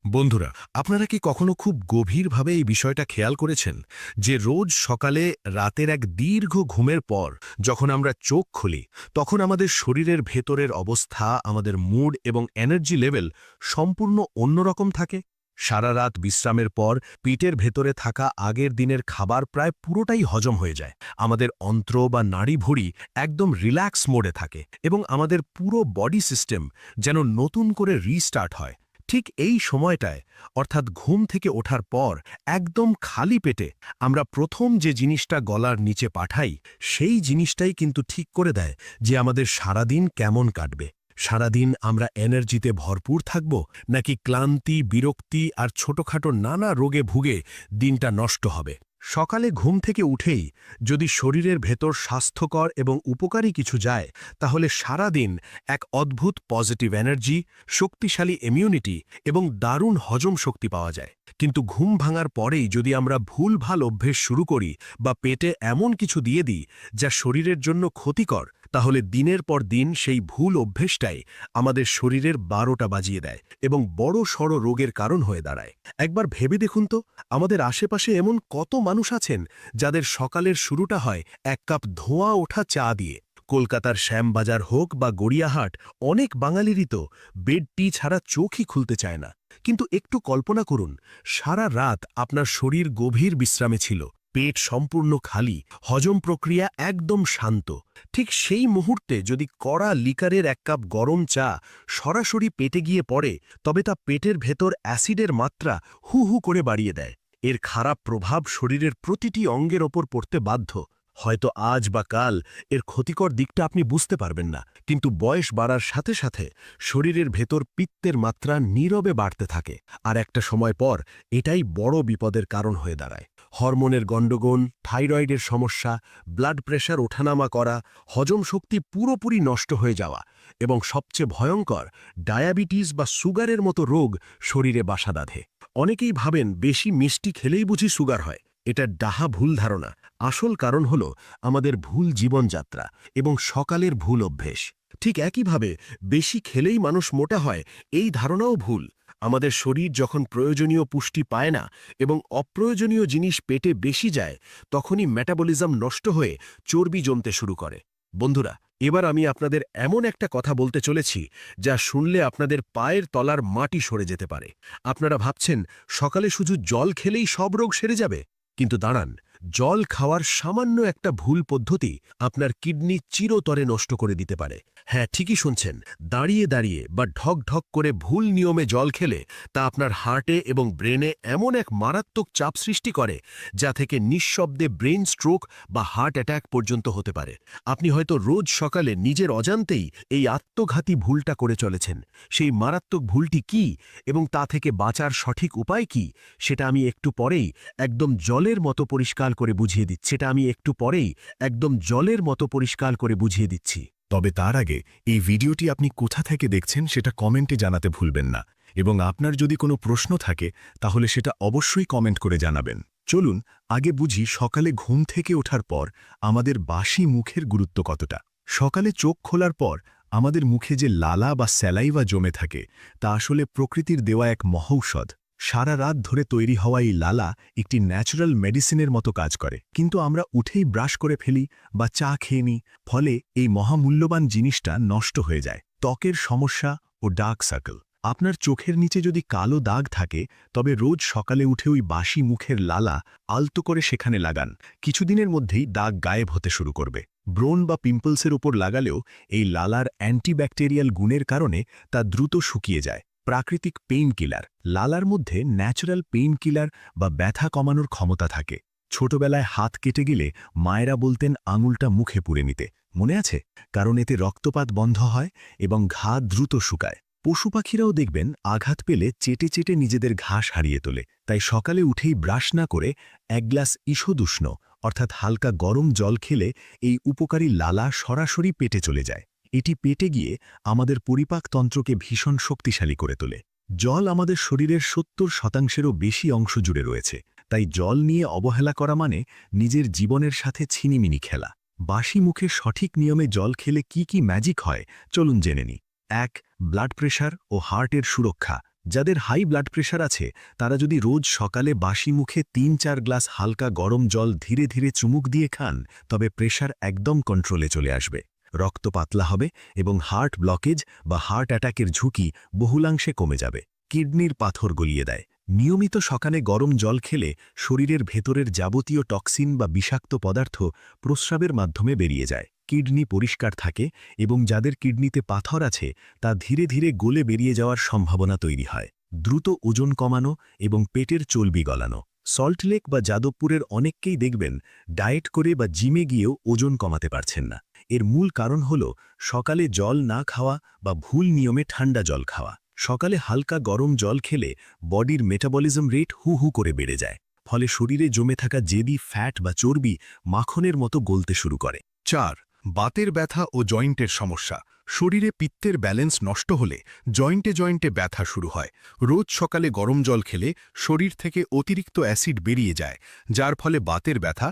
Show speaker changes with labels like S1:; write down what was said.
S1: বন্ধুরা, আপনারা কি কখনো খুব গভীরভাবে এই বিষয়টা খেয়াল করেছেন যে রোজ সকালে রাতের এক দীর্ঘ ঘুমের পর যখন আমরা চোখ খুলি তখন আমাদের শরীরের ভেতরের অবস্থা, আমাদের মুড এবং এনার্জি লেভেল সম্পূর্ণ অন্যরকম থাকে? সারা রাত বিশ্রামের পর পিঠের ভেতরে থাকা আগের দিনের খাবার প্রায় পুরোটাই হজম হয়ে যায়। আমাদের অন্ত্র বা নাড়িভুড়ি একদম রিল্যাক্স মোডে থাকে এবং আমাদের পুরো বডি সিস্টেম যেন নতুন করে রিস্টার্ট হয়। ঠিক এই সময়টায়, অর্থাৎ ঘুম থেকে ওঠার পর একদম খালি পেটে আমরা প্রথম যে জিনিসটা গলার নিচে পাঠাই, সেই জিনিসটাই কিন্তু ঠিক করে দেয় যে আমাদের সারাদিন কেমন কাটবে। সারাদিন আমরা এনার্জিতে ভরপুর থাকব, নাকি ক্লান্তি, বিরক্তি আর ছোটখাটো নানা রোগে ভুগে দিনটা নষ্ট হবে। সকালে ঘুম থেকে উঠেই যদি শরীরের ভেতর স্বাস্থ্যকর এবং উপকারী কিছু যায়, তাহলে সারা দিন এক অদ্ভুত পজিটিভ এনার্জি, শক্তিশালী ইমিউনিটি এবং দারুণ হজম শক্তি পাওয়া যায়। কিন্তু ঘুম ভাঙার পরেই যদি আমরা ভুলভাল অভ্যেস শুরু করি বা পেটে এমন কিছু দিয়ে দিই যা শরীরের জন্য ক্ষতিকর, তাহলে দিনের পর দিন সেই ভুল অভ্যেসটাই আমাদের শরীরের 12টা বাজিয়ে দেয় এবং বড় সড় রোগের কারণ হয়ে দাঁড়ায়। একবার ভেবে দেখুন তো, আমাদের আশেপাশে এমন কত মানুষ আছেন যাদের সকালের শুরুটা হয় এক কাপ ধোঁয়া ওঠা চা দিয়ে। কলকাতার শ্যামবাজার হোক বা গড়িয়াহাট, অনেক বাঙালিরই তো বেড টি ছাড়া চোখই খুলতে চায় না। কিন্তু একটু কল্পনা করুন, সারা রাত আপনার শরীর গভীর বিশ্রামে ছিল, পেট সম্পূর্ণ খালি, হজম প্রক্রিয়া একদম শান্ত। ঠিক সেই মুহূর্তে যদি কড়া লিকারের এক কাপ গরম চা সরাসরি পেটে গিয়ে পড়ে, তবে তা পেটের ভেতর অ্যাসিডের মাত্রা হু হু করে বাড়িয়ে দেয়। এর খারাপ প্রভাব শরীরের প্রতিটি অঙ্গের ওপর পড়তে বাধ্য। হয়তো আজ বা কাল এর ক্ষতিকর দিকটা আপনি বুঝতে পারবেন না, কিন্তু বয়স বাড়ার সাথে সাথে শরীরের ভেতর পিত্তের মাত্রা নীরবে বাড়তে থাকে, আর একটা সময় পর এটাই বড় বিপদের কারণ হয়ে দাঁড়ায়। হরমোনের গণ্ডগোল, থাইরয়েডের সমস্যা, ব্লাড প্রেশার ওঠানামা করা, হজম শক্তি পুরোপুরি নষ্ট হয়ে যাওয়া এবং সবচেয়ে ভয়ঙ্কর ডায়াবেটিস বা সুগারের মতো রোগ শরীরে বাসা বাঁধে। অনেকেই ভাবেন বেশি মিষ্টি খেলেই বুঝি সুগার হয়। এটা ডাহা ভুল ধারণা। আসল কারণ হল আমাদের ভুল জীবনযাত্রা এবং সকালের ভুল অভ্যেস। ঠিক একইভাবে বেশি খেলেই মানুষ মোটা হয়, এই ধারণাও ভুল। আমাদের শরীর যখন প্রয়োজনীয় পুষ্টি পায় না এবং অপ্রয়োজনীয় জিনিস পেটে বেশি যায়, তখনই মেটাবলিজম নষ্ট হয়ে চর্বি জমতে শুরু করে। বন্ধুরা, এবার আমি আপনাদের এমন একটা কথা বলতে চলেছি যা শুনলে আপনাদের পায়ের তলার মাটি সরে যেতে পারে। আপনারা ভাবছেন সকালে শুধু জল খেলেই সব রোগ সেরে যাবে, কিন্তু দাঁড়ান, জল খাওয়ার সামান্য একটা ভুল পদ্ধতি আপনার কিডনি চিরতরে নষ্ট করে দিতে পারে। হ্যাঁ, ঠিকই শুনছেন, দাঁড়িয়ে দাঁড়িয়ে বা ঢক ঢক করে ভুল নিয়মে জল খেলে তা আপনার হার্টে এবং ব্রেনে এমন এক মারাত্মক চাপ সৃষ্টি করে যা থেকে নিঃশব্দে ব্রেন স্ট্রোক বা হার্ট অ্যাটাক পর্যন্ত হতে পারে। আপনি হয়তো রোজ সকালে নিজের অজান্তেই এই আত্মঘাতী ভুলটা করে চলেছেন। সেই মারাত্মক ভুলটি কি এবং তা থেকে বাঁচার সঠিক উপায় কি, সেটা আমি একটু পরেই একদম জলের মতো পরিষ্কার করে বুঝিয়ে দিচ্ছি। তবে তার আগে এই ভিডিওটি আপনি কোথা থেকে দেখছেন সেটা কমেন্টে জানাতে ভুলবেন না, এবং আপনার যদি কোনো প্রশ্ন থাকে তাহলে সেটা অবশ্যই কমেন্ট করে জানাবেন। চলুন আগে বুঝি সকালে ঘুম থেকে ওঠার পর আমাদের বাসি মুখের গুরুত্ব কতটা। সকালে চোখ খোলার পর আমাদের মুখে যে লালা বা স্যালাইভা জমে থাকে, তা আসলে প্রকৃতির দেওয়া এক মহৌষধ। সারা রাত ধরে তৈরি হওয়া এই লালা একটি ন্যাচারাল মেডিসিনের মতো কাজ করে, কিন্তু আমরা উঠেই ব্রাশ করে ফেলি বা চা খেয়ে নিই। ফলে এই মহামূল্যবান জিনিসটা নষ্ট হয়ে যায়। ত্বকের সমস্যা ও ডার্ক সার্কেল। আপনার চোখের নিচে যদি কালো দাগ থাকে, তবে রোজ সকালে উঠে ওই বাসি মুখের লালা আলতো করে সেখানে লাগান। কিছুদিনের মধ্যেই দাগ গায়েব হতে শুরু করবে। ব্রণ বা পিম্পলসের উপর লাগালেও এই লালার অ্যান্টিব্যাকটেরিয়াল গুণের কারণে তা দ্রুত শুকিয়ে যায়। প্রাকৃতিক পেইন কিলার। লালার মধ্যে ন্যাচারাল পেইন কিলার বা ব্যথা কমানোর ক্ষমতা থাকে। ছোটবেলায় হাত কেটে গেলে মায়েরা বলতেন আঙুলটা মুখে পুরে নিতে, মনে আছে? কারণ এতে রক্তপাত বন্ধ হয় এবং ঘা দ্রুত শুকায়। পশু পাখিরাও দেখবেন আঘাত পেলে চেটে চেটে নিজেদের ঘাস হারিয়ে তোলে। তাই সকালে উঠেই ব্রাশ না করে এক গ্লাস ঈষদুষ্ণ অর্থাৎ হালকা গরম জল খেলে এই উপকারী লালা সরাসরি পেটে চলে যায়। এটি পেটে গিয়ে আমাদের পরিপাকতন্ত্রকে ভীষণ শক্তিশালী করে তোলে। জল আমাদের শরীরের 70%-এরও বেশি অংশ জুড়ে রয়েছে, তাই জল নিয়ে অবহেলা করা মানে নিজের জীবনের সাথে ছিনিমিনি খেলা। বাসি মুখে সঠিক নিয়মে জল খেলে কি কি ম্যাজিক হয়, চলুন জেনে নিই। 1. ব্লাড প্রেশার ও হার্টের সুরক্ষা। যাদের হাই ব্লাড প্রেশার আছে তারা যদি রোজ সকালে বাসি মুখে ৩-৪ গ্লাস হালকা গরম জল ধীরে ধীরে চুমুক দিয়ে খান তবে প্রেশার একদম কন্ট্রোলে চলে আসবে। রক্ত পাতলা হবে এবং হার্ট ব্লকেজ বা হার্ট অ্যাটাকের ঝুঁকি বহুলাংশে কমে যাবে। কিডনির পাথর গলিয়ে দেয়। নিয়মিত সকালে গরম জল খেলে শরীরের ভেতরের যাবতীয় টক্সিন বা বিষাক্ত পদার্থ প্রস্রাবের মাধ্যমে বেরিয়ে যায়। কিডনি পরিষ্কার থাকে এবং যাদের কিডনিতে পাথর আছে তা ধীরে ধীরে গলে বেরিয়ে যাওয়ার সম্ভাবনা তৈরি হয়। দ্রুত ওজন কমানো এবং পেটের চর্বি গলানো। সল্টলেক বা যাদবপুরের অনেককেই দেখবেন ডায়েট করে বা জিমে গিয়েও ওজন কমাতে পারছেন না। এর মূল কারণ হল সকালে জল না খাওয়া বা ভুল নিয়মে ঠান্ডা জল খাওয়া। সকালে হালকা গরম জল খেলে বডির মেটাবলিজম রেট হু হু করে বেড়ে যায়, ফলে শরীরে জমে থাকা জেদি ফ্যাট বা চর্বি মাখনের মতো গলতে শুরু করে।
S2: 4. বাতের ব্যথা ও জয়েন্টের সমস্যা। শরীরে পিত্তের ব্যালেন্স নষ্ট হলে জয়েন্টে জয়েন্টে ব্যথা শুরু হয়। রোজ সকালে গরম জল খেলে শরীর থেকে অতিরিক্ত অ্যাসিড বেরিয়ে যায়, যার ফলে বাতের ব্যথা